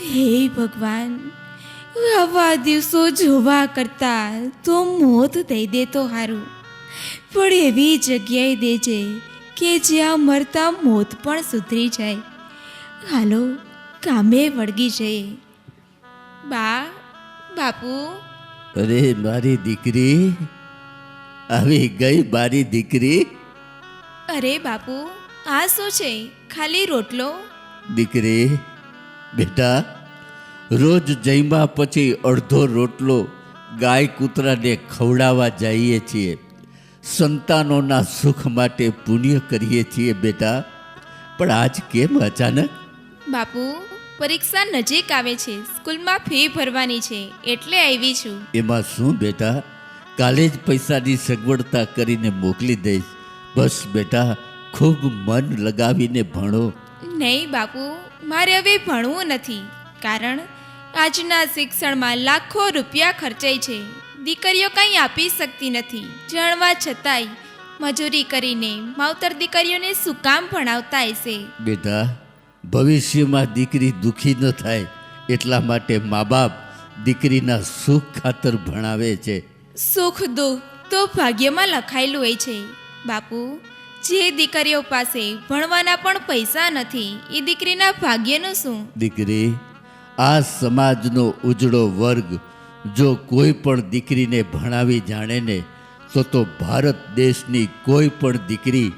હે ભગવાન, આવા દિવસો જોવા કરતા તો મોત દઈ દે તો સારું. પણ એવી જગ્યાએ દેજે કે જ્યાં મરતા મોત પણ સુધરી જાય. હાલો, કામે વળગી જઈએ. બા, બાપુ. અરે મારી દીકરી, આવી ગઈ મારી દીકરી. અરે બાપુ, આ શું છે? ખાલી રોટલો? દીકરી બેટા, રોજ જમ્યા પછી અડધો રોટલો ગાય કૂતરાને ખવડાવવા જઈએ છીએ. સંતાનોના સુખ માટે પુણ્ય કરીએ છીએ બેટા. પણ આજ કેમ અચાનક? બાપુ, પરીક્ષા નજીક આવે છે, સ્કૂલમાં ફી ભરવાની છે એટલે આવી છું. એમાં શું બેટા, કાલે જ પૈસાની સગવડતા કરીને મોકલી દઈશ. બસ બેટા, ખૂબ મન લગાવીને ભણો. નહીં બાપુ, મારે હવે ભણવું નથી. કારણ આજના શિક્ષણમાં લાખો રૂપિયા ખર્ચાય છે. દીકરીઓ કંઈ આપી શકતી નથી. જાણવા છતાંય મજૂરી કરીને માવતર દીકરીઓને શું કામ ભણાવતા હશે? બેટા, ભવિષ્યમાં દીકરી દુઃખી ન થાય એટલા માટે મા બાપ દીકરીના સુખ ખાતર ભણાવે છે. સુખ દુઃખ તો ભાગ્યમાં લખાયેલું હોય છે. બાપુ, જે દીકરીઓ પાસે ભણવાના પણ પૈસા નથી એ દીકરીના ભાગ્યનું શું? દીકરી, આ સમાજનો ઉજળો વર્ગ જો કોઈ પણ દીકરીને ભણાવી જાણે ને તો ભારત દેશની કોઈ પણ દીકરી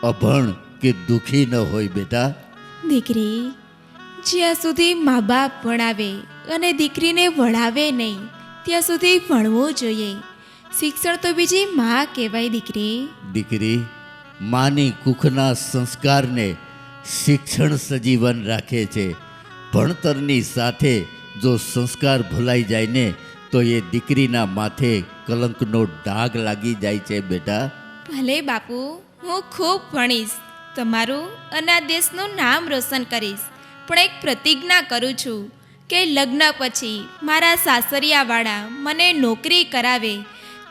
અભણ કે દુઃખી ન હોય બેટા. દીકરી, જ્યાં સુધી મા બાપ ભણાવે અને દીકરીને વળાવે નહીં ત્યાં સુધી ભણવું જોઈએ. શિક્ષણ તો બીજી માં કહેવાય દીકરી. દીકરી, માની કુખના સંસ્કારને શિક્ષણ સજીવન રાખે છે. ભણતરની સાથે જો સંસ્કાર ભૂલાઈ જાય ને તો એ દીકરીના માથે કલંકનો ડાઘ લાગી જાય છે બેટા. ભલે બાપુ, હું ખૂબ ભણીશ, તમારું અને આ દેશનું નામ રોશન કરીશ. પણ એક પ્રતિજ્ઞા કરું છું કે લગ્ન પછી મારા સાસરિયાવાળા મને નોકરી કરાવે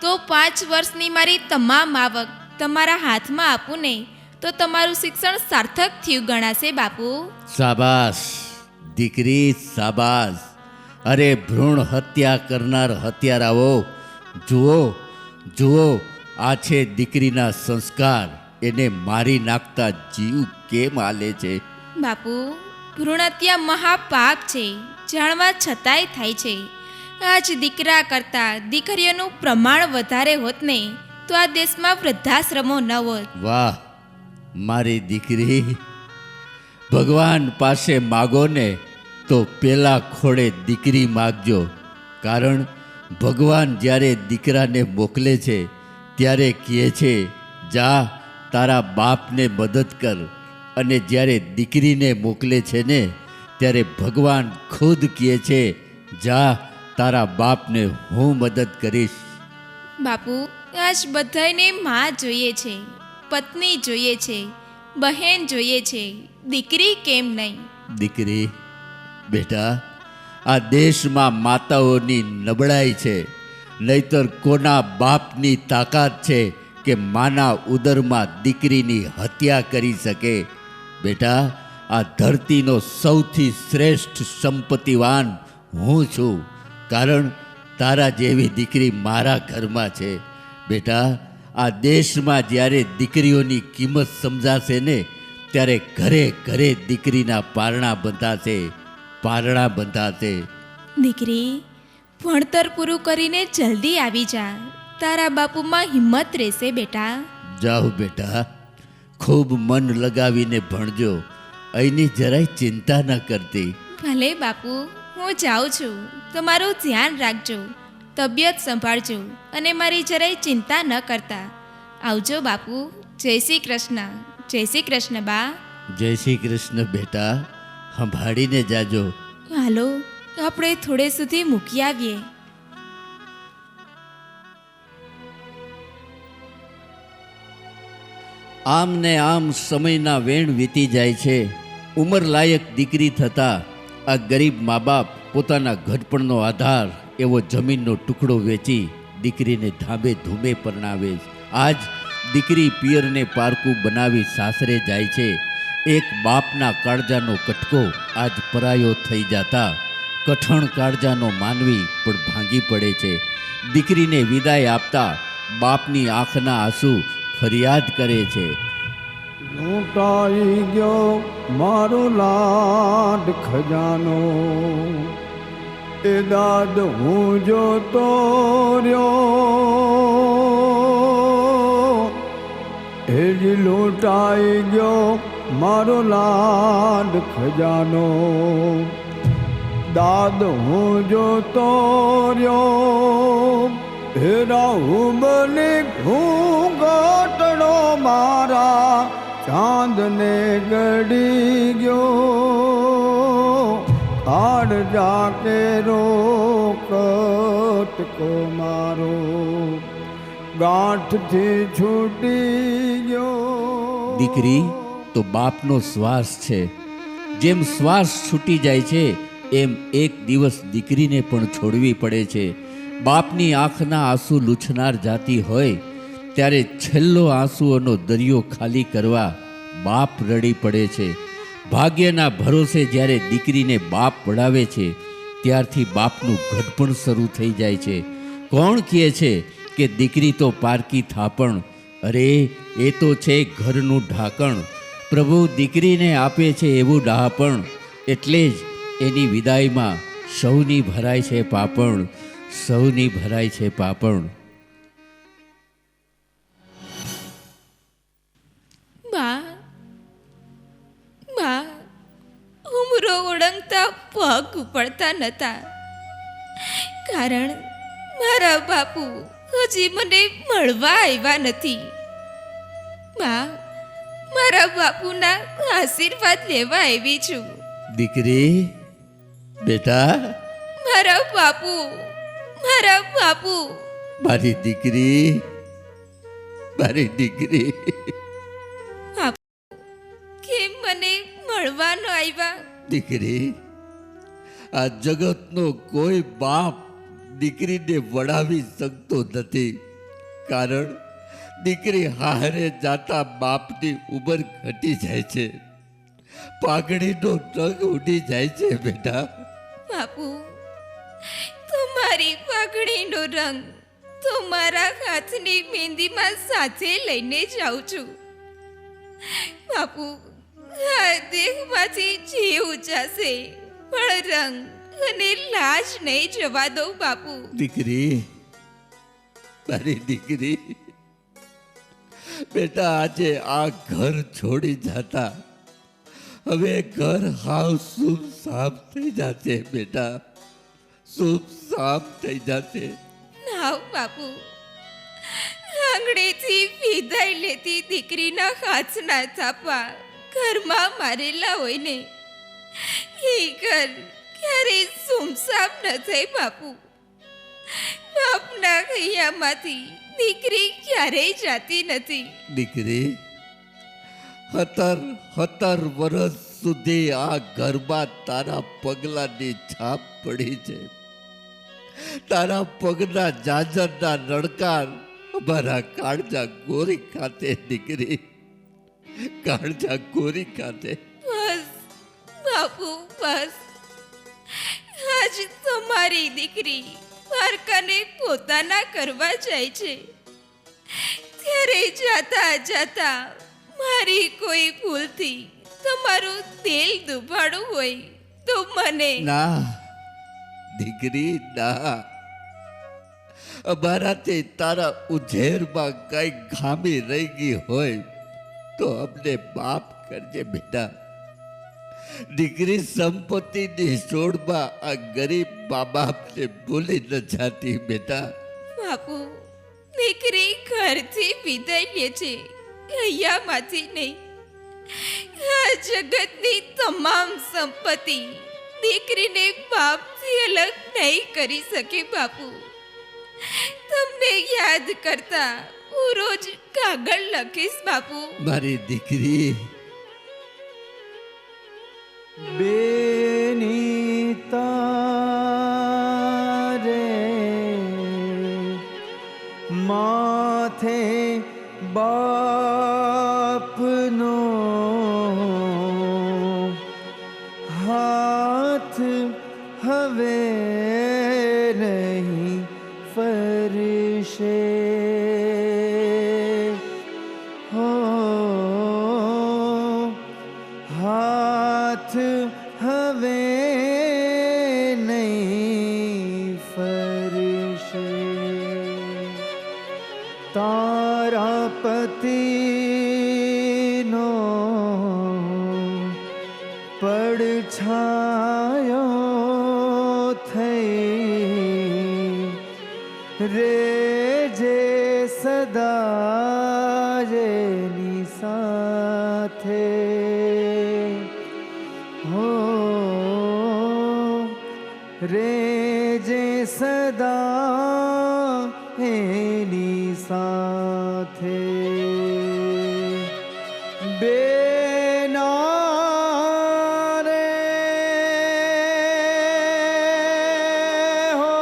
તો 5 વર્ષની મારી તમામ આવક તમારા હાથમાં આપું ને તો તમારું શિક્ષણ સાર્થક થયું ગણાશે બાપુ. શાબાશ દીકરી, શાબાશ. અરે ભ્રૂણ હત્યા કરનાર હત્યારાઓ, જુઓ જુઓ, આ છે દીકરીના સંસ્કાર. એને મારી નાખતા જીવ કેમ હાલે છે? બાપુ, ભ્રૂણ હત્યા મહાપાપ છે, જાણવા છતાંય થાય છે. આજ દીકરા કરતાં દીકરીઓનું પ્રમાણ વધારે હોત ને તો આ દેશમાં વૃદ્ધાશ્રમો ન હોત. વાહ મારી દીકરી, ભગવાન પાસે માગો ને તો પેલા ખોળે દીકરી માગજો. કારણ ભગવાન જ્યારે દીકરાને મોકલે છે ત્યારે કહે છે જા તારા બાપને મદદ કર, અને જ્યારે દીકરીને મોકલે છે ને ત્યારે ભગવાન ખુદ કહે છે જા તારા બાપને હું મદદ કરીશ. બાપુ, આજ બધાને માં જોઈએ છે, પત્ની જોઈએ છે, બહેન જોઈએ છે, દીકરી કેમ નહીં? દીકરી બેટા, આ દેશમાં માતાઓની નબળાઈ છે, નહીતર કોના બાપની તાકાત છે કે માના ઉદરમાં દીકરીની હત્યા કરી શકે? બેટા, આ ધરતીનો સૌથી શ્રેષ્ઠ સંપત્તિવાન હું છું, કારણ તારા જેવી દીકરી મારા ઘરમાં છે. બેટા, આ દેશમાં જ્યારે દીકરીઓની કિંમત સમજાશે ને ત્યારે ઘરે ઘરે દીકરીના પારણા બંધાશે, પારણા બંધાશે. દીકરી, ભણતર પૂરું કરીને જલ્દી આવી જા, તારા બાપુમાં હિંમત રહેશે બેટા. જાઓ બેટા, ખૂબ મન લગાવીને ભણજો. અહીંની જરાય ચિંતા ન કરતી. ભલે બાપુ, હું જાઉં છું. તમારું ધ્યાન રાખજો, તબિયત સંભાળજો અને મારી જરાય ચિંતા ન કરતા. આવજો બાપુ. જય શ્રી કૃષ્ણ. જય શ્રી કૃષ્ણ બા. જય શ્રી કૃષ્ણ બેટા. સંભાળીને જાજો. હાલો, આપણે થોડે સુધી મૂકી આવીએ. આમ ને આમ સમયના વેણ વીતી જાય છે. ઉંમર લાયક દીકરી થતાં આ ગરીબ મા બાપ પોતાના ઘડપણનો આધાર એવો જમીનનો ટુકડો વેચી દીકરીને ધાબે ધૂમે પરણાવે છે. આજ દીકરી પિયરને પારકું બનાવી સાસરે જાય છે. એક બાપના કાળજાનો કટકો આજ પરાયો થઈ જતા કઠણ કાળજાનો માનવી પણ ભાંગી પડે છે. દીકરીને વિદાય આપતા બાપની આંખના આંસુ ફરિયાદ કરે છે. લૂંટાઈ ગયો મારો લાડ ખજાનો, એ દાદ હું જોતો રહ્યો. એ જ લૂંટાઈ ગયો મારો લાડ ખજાનો, દાદ હું જોતો રહ્યો. હે રાહુબલી ઘૂંઘટડો મારા ચાંદને ગડી ગયો. કાળ જાકેરો કટકો મારો ગાંઠથી છૂટી ગયો. દીકરી તો બાપનો શ્વાસ છે. જેમ શ્વાસ છૂટી જાય છે એમ એક દિવસ દીકરીને પણ છોડવી પડે છે. બાપની આંખના આંસુ લૂછનાર જાતી હોય ત્યારે છેલ્લો આંસુઓનો દરિયો ખાલી કરવા બાપ રડી પડે છે. ભાગ્યના ભરોસે જ્યારે દીકરીને બાપ પડાવે છે ત્યારથી બાપનું ઘડપણ શરૂ થઈ જાય છે. કોણ કહે છે કે દીકરી તો પારકી થાપણ? અરે એ તો છે ઘરનું ઢાંકણ. પ્રભુ દીકરીને આપે છે એવું ડહાપણ, એટલે જ એની વિદાયમાં સૌની ભરાય છે પાપણ, સૌની ભરાય છે પાપણ. બા, બા, ઉમરો ઓળંગતા પગ ઉપડતા નહોતા, કારણ મારા બાપુ હજી મને મળવા આવ્યા નથી. બા, મારા બાપુના આશીર્વાદ લેવા આવી છું. દીકરી, બેટા, મારા બાપુ, મારા બાપુ. મારી દીકરી, મારી દીકરી. કેમ મને મળવા ન આવ્યા? દીકરી, આ જગતનો કોઈ બાપ દીકરીને વડાવી શકતો નથી, કારણ દીકરી હારે જાતા બાપની ઉંમર ઘટી જાય છે, પાઘડીનો રંગ ઉડી જાય છે. બેટા બાપુ, તમારી પાઘડીનો રંગ તો મારા હાથની મહેંદીમાં સાથે લઈને જાઉં છું. બાપુ, આ દેહમાંથી જીવ જશે પણ રંગ અને લાજ નહીં જવા દો. બાપુ, દીકરી, મારી દીકરી. બેટા, આજે આ ઘર છોડી જતા હવે ઘર હાવ શુભ સાફ થઈ જશે. બેટા, શુભ સાફ થઈ જશે. નાવ બાપુ, આંગણેથી વિદાય લેતી દીકરીના હાથના થાપા ઘરમાં મારેલા હોય ને, એ ઘર ક્યારેય સુમસામ ન થાય. બાપુ, બાપના હૈયામાંથી દીકરી ક્યારેય જાતી નથી. દીકરી, 17 વર્ષ સુધી આ ઘરમાં તારા પગલાની છાપ પડી છે. તારા પગના જાજરના રણકાર અમારા કાળજા ગોરી ખાતે. દીકરી, કાળજા ગોરી ખાતે. બસ બાપુ, બસ. આજ તમારી દીકરી દ્વારકાને પોતાના કરવા જાય છે, ત્યારે જાતા જાતા મારી કોઈ ભૂલથી તમારું દિલ દુભાડું હોય તો મને ના દીકરી, ના. અમારાથી તારા ઉજેરમાં કઈ ખામી રહી ગઈ હોય તો અમને માફ કરજે બેટા. દીકરી સંપત્તિની સોડમાં આ ગરીબ મા બાપને ભૂલી ન જાતી બેટા. બાપુ, દીકરી ઘરથી વિદાય લે છે, અહીંયામાંથી નહીં. આ જગતની તમામ સંપત્તિ દીકરીને બાપથી અલગ નહીં કરી શકે. બાપુ, તમને યાદ કરતા હું રોજ કાગળ લખીશ. બાપુ, મારી દીકરી બેની તારે માથે બાપનો હાથ હવે નહીં ફરશે. હો હાથ હવે નહીં ફરશે. તારા પતિનો પડછાયો થઈ રેજે સદા જેની સાથે. હો રેજે સદા એની સાથે. બેના રે હો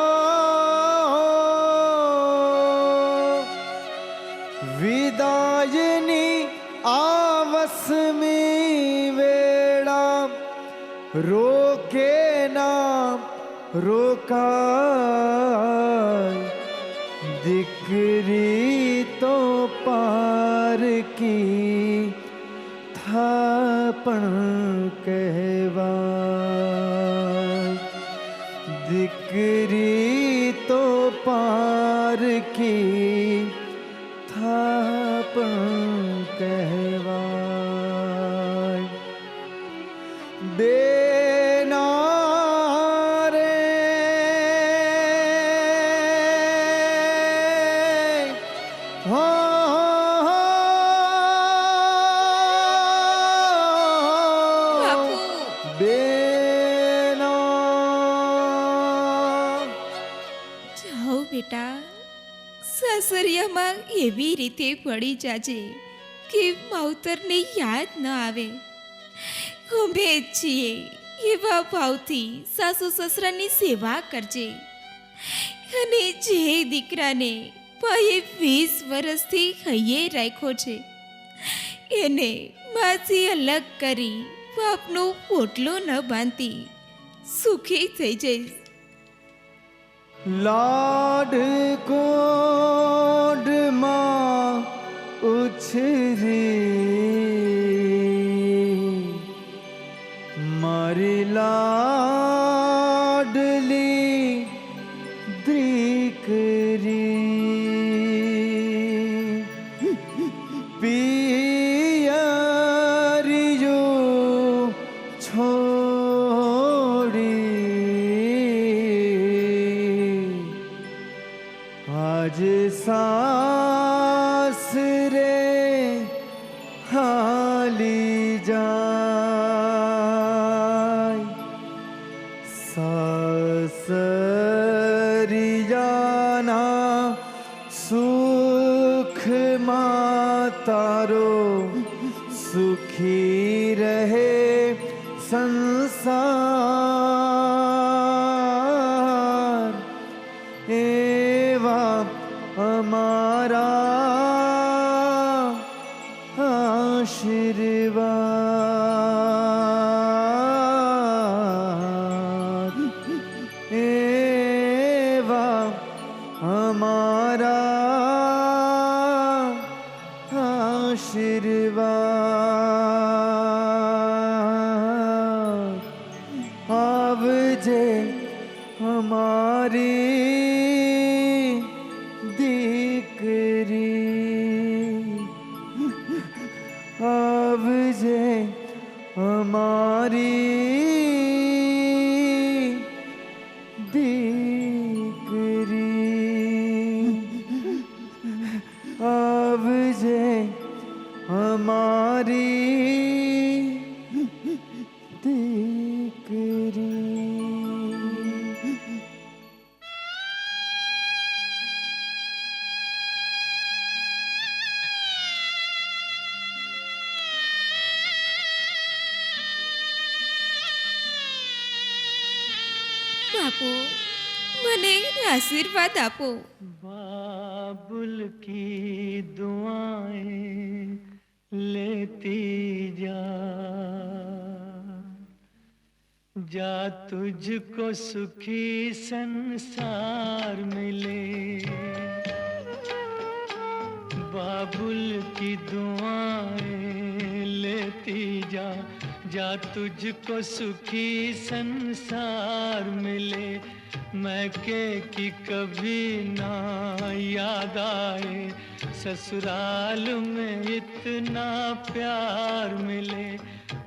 વિદાયની આવસમી વેળા રોકે ના રોકાય. દીકરી તો પારકી થાપણ કહેવાય. દીકરી તો પારકી થાપણ કહેવાય. બેના રે હો બાપુ, બેના જાઓ બેટા. સાસરિયામાં એવી રીતે પડી જાજે કે માવતરને યાદ ન આવે. અમે જ છીએ એવા ભાવથી સાસુ સસરાની સેવા કરજે. અને જે દીકરાને ભાઈએ 20 વર્ષથી હૈયે રાખ્યો છે એને માથી અલગ કરી બાપનો પોટલો ન બાંધતી સુખી થઈ જઈશ. લાડ કોડમાં ઉછરી મારી લાડલી દીકરી પિયરિયું છોડી આજ સાસરે હાલી જાય. સાસરિયાના સુખમાં તારો સુખી રહે સંસાર. એવા અમારા આશીર્વાદ. એવા અમારા આશીર્વાદ. આવજે અમારી દીકરી, આવજે અમારી દીકરી, આવજે અમારી દીકરી. બાપુ, મને આશીર્વાદ આપો. बाबुल की दुआएं लेती जा तुझको सुखी संसार मिले. बाबुल की दुआएं लेती जा तुझको सुखी संसार मिले. मैं के कि कभी ना याद आए, ससुराल में इतना प्यार मिले.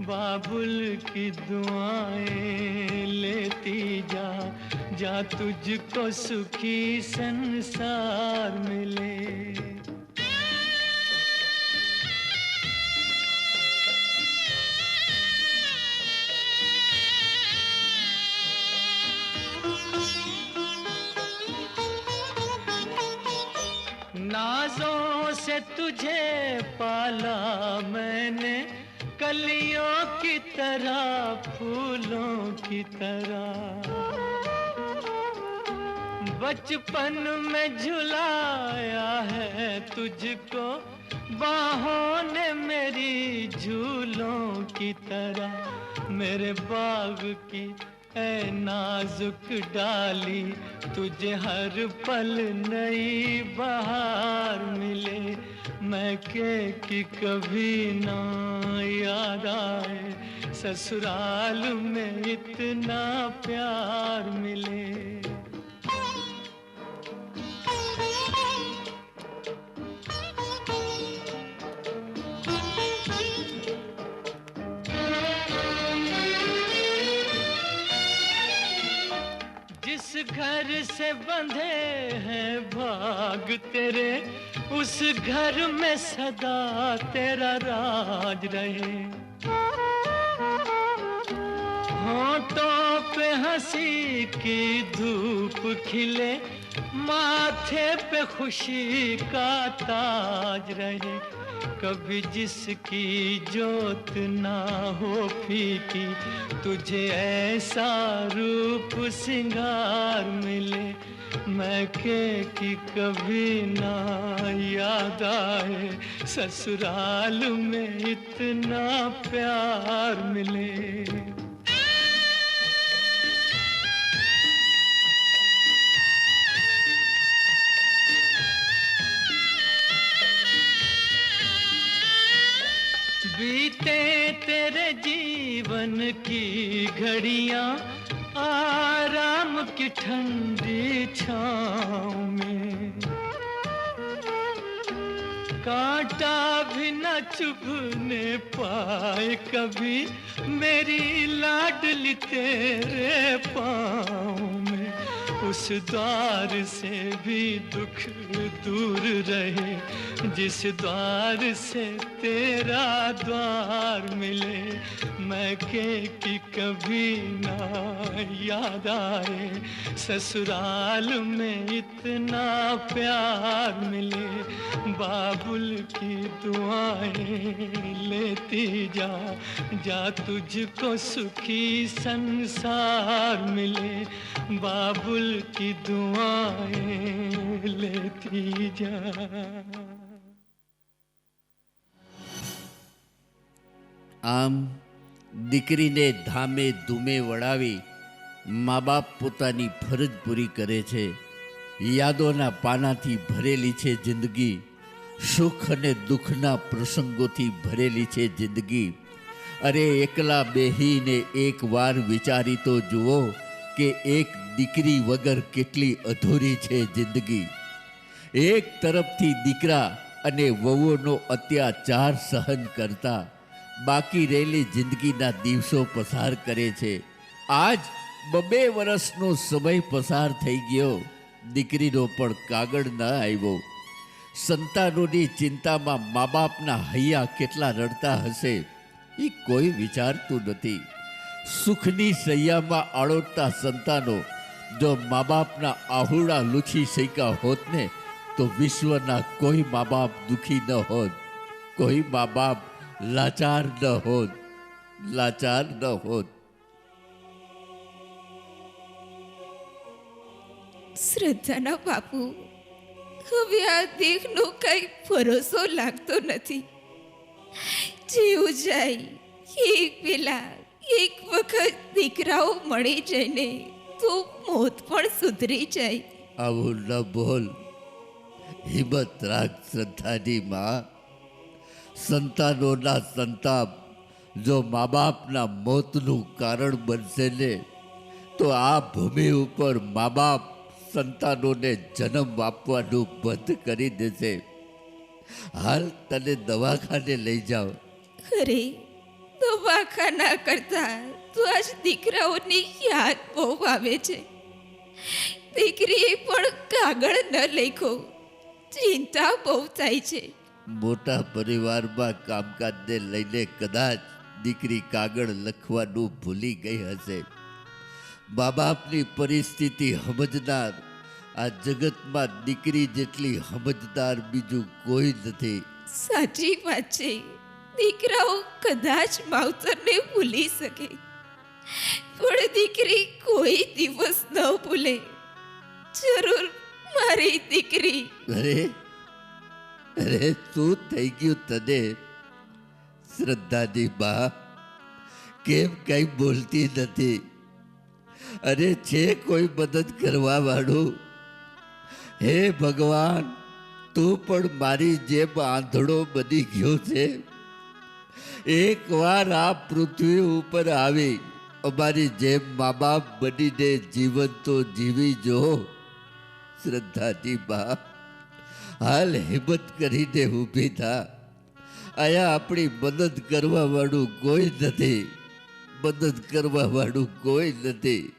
बाबुल की दुआएं लेती जा तुझको सुखी संसार मिले. नाजों से तुझे पाला मैंने, कलियों की तरह फूलों की तरह. बचपन में झुलाया है तुझको बाहों ने मेरी झूलों की तरह. मेरे बाग की ऐ नाजुक डाली, तुझे हर पल नई बहार मिले. मैं के कि कभी ना याद आए, ससुराल में इतना प्यार मिले. जिस घर से बंधे हैं भाग तेरे, उस घर में सदा तेरा राज रहे. होठों पे हंसी की धूप खिले, माथे पे खुशी का ताज रहे. कभी जिसकी जोत ना हो फीकी, तुझे ऐसा रूप सिंगार मिले. मैं के कि कभी ना याद आए, ससुराल में इतना प्यार मिले. बीते तेरे जीवन की घड़ियां आराम की ठंडी छाँव में. कांटा भी न चुभने पाए कभी मेरी लाडली तेरे पाँव में. उस द्वार से भी दुख दूर रहे, जिस द्वार से तेरा द्वार मिले. मैं के कि कभी ना याद आए, ससुराल में इतना प्यार मिले. बाबुल की दुआएं लेती जा तुझको सुखी संसार मिले. बाबुल की दुआएं लेती जा. આમ દીકરીને ધામે ધૂમે વળાવી મા બાપ પોતાની ફરજ પૂરી કરે છે. યાદોના પાનાથી ભરેલી છે જિંદગી, સુખ અને દુઃખના પ્રસંગોથી ભરેલી છે જિંદગી. અરે એકલા બેહીને એકવાર વિચારી તો જુઓ કે એક દીકરી વગર કેટલી અધૂરી છે જિંદગી. એક તરફથી દીકરા અને વહુઓનો અત્યાચાર સહન કરતા બાકી રહેલી જિંદગીના દિવસો પસાર કરે છે. આજ 2 વર્ષનો સમય પસાર થઈ ગયો, દીકરીનો પણ કાગળ ન આવ્યો. સંતાનોની ચિંતામાં મા બાપના હૈયા કેટલા રડતા હશે એ કોઈ વિચારતું નથી. સુખની સૈયામાં આળોટતા સંતાનો જો મા બાપના આહુડા લૂછી શક્યા હોત ને તો વિશ્વના કોઈ મા બાપ દુઃખી ન હોત, કોઈ મા બાપ લાચાર ન હોત, લાચાર ન હોત. શ્રદ્ધાના બાપુ, હવે આ દેહનો કઈ ભરોસો લાગતો નથી. જેવું જાય એ પેલા એક વખત દીકરાઓ મળી જાય ને તો મોત પણ સુધરી જાય. આવું ન બોલ, હિંમત રાખ શ્રદ્ધાની માં. સંતાનોના સંતાપ જો મા બાપના મોતનું કારણ બનશે ને તો આ ભૂમિ ઉપર મા બાપ સંતાનોને જન્મ આપવાનું બંધ કરી દેશે. હાલ તને દવાખાને લઈ જાઓ. અરે, દવાખાના કરતા તો આજ દીકરાઓની યાદ બહુ આવે છે. દીકરીએ પણ કાગળ ન લખ્યો, ચિંતા બહુ થાય છે. મોટા પરિવારમાં કામકાજને લઈને કદાચ દીકરી કાગળ લખવાનું ભૂલી ગઈ હશે. મા બાપની પરિસ્થિતિ સમજનાર આ જગતમાં દીકરી જેટલી સમજદાર બીજું કોઈ નથી. સાચી વાત છે. દીકરાઓ કદાચ માવતરને ભૂલી શકે, પણ દીકરી કોઈ દિવસ ન ભૂલે. જરૂર મારી દીકરી. અરે અરે શું થઈ ગયું તને શ્રદ્ધાની બા? કેમ કઈ બોલતી નથી? અરે છે કોઈ મદદ કરવા વાળું? હે ભગવાન, તું પણ મારી જેમ આંધળો બની ગયો છે. એકવાર આ પૃથ્વી ઉપર આવી અમારી જેમ મા બાપ બનીને જીવન તો જીવી જો. શ્રદ્ધાની બા, હાલ હિંમત કરીને ઊભી થા. અહીંયા આપણી મદદ કરવા વાળું કોઈ નથી, મદદ કરવા વાળું કોઈ નથી.